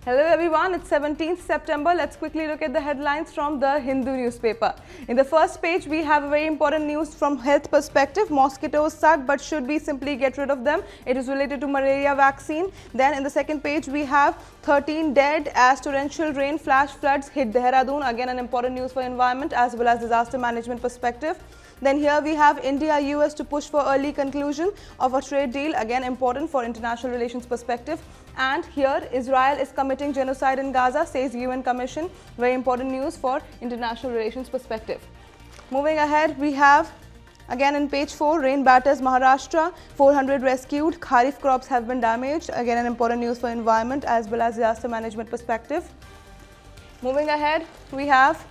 Hello everyone, it's 17th September. Let's quickly look at the headlines from the Hindu newspaper. In the first page, we have a very important news from health perspective. Mosquitoes suck, but should we simply get rid of them? It is related to malaria vaccine. Then in the second page, we have 13 dead as torrential rain flash floods hit Dehradun. Again, an important news for environment as well as disaster management perspective. Then here we have India-US to push for early conclusion of a trade deal, again important for international relations perspective. And here Israel is committing genocide in Gaza, says UN Commission, very important news for international relations perspective. Moving ahead, we have again in page 4, rain batters Maharashtra, 400 rescued, Kharif crops have been damaged, again an important news for environment as well as disaster management perspective. Moving ahead, we have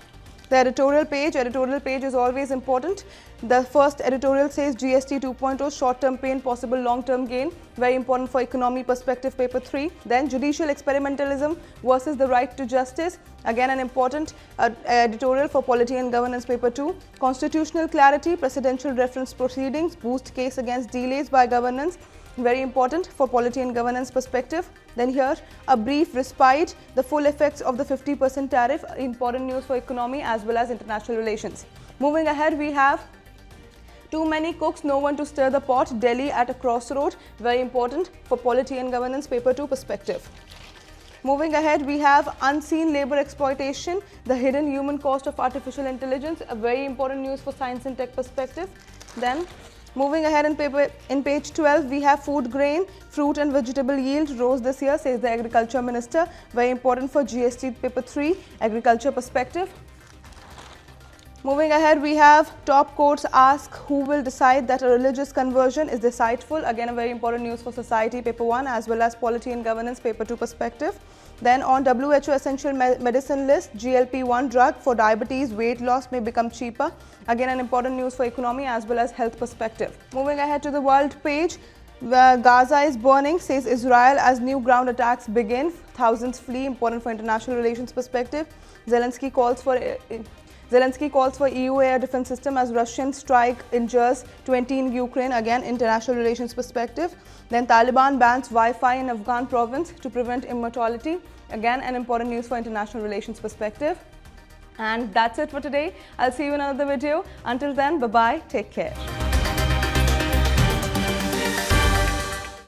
the editorial page. Editorial page is always important. The first editorial says GST 2.0 short-term pain, possible long-term gain. Very important for economy perspective, paper 3. Then judicial experimentalism versus the right to justice. Again an important editorial for polity and governance, paper 2. Constitutional clarity, presidential reference proceedings, boost case against delays by governance. Very important for polity and governance perspective. Then here a brief respite, the full effects of the 50% tariff, important news for economy as well as international relations. Moving ahead, we have too many cooks, no one to stir the pot, Delhi at a crossroad, very important for polity and governance, paper 2 perspective. Moving ahead, we have unseen labor exploitation, the hidden human cost of artificial intelligence, a very important news for science and tech perspective. Then moving ahead in page 12, we have food grain, fruit and vegetable yield rose this year, says the Agriculture Minister. Very important for GST paper 3, agriculture perspective. Moving ahead, we have top courts ask who will decide that a religious conversion is deceitful. Again, a very important news for society, paper 1, as well as polity and governance, paper 2 perspective. Then on WHO essential medicine list, GLP-1 drug for diabetes, weight loss may become cheaper. Again, an important news for economy as well as health perspective. Moving ahead to the world page, where Gaza is burning, says Israel as new ground attacks begin. Thousands flee, important for international relations perspective. Zelensky calls for EU air defense system as Russian strike injures 20 in Ukraine, again international relations perspective. Then Taliban bans Wi-Fi in Afghan province to prevent immortality, again an important news for international relations perspective. And that's it for today. I'll see you in another video. Until then, bye-bye, take care.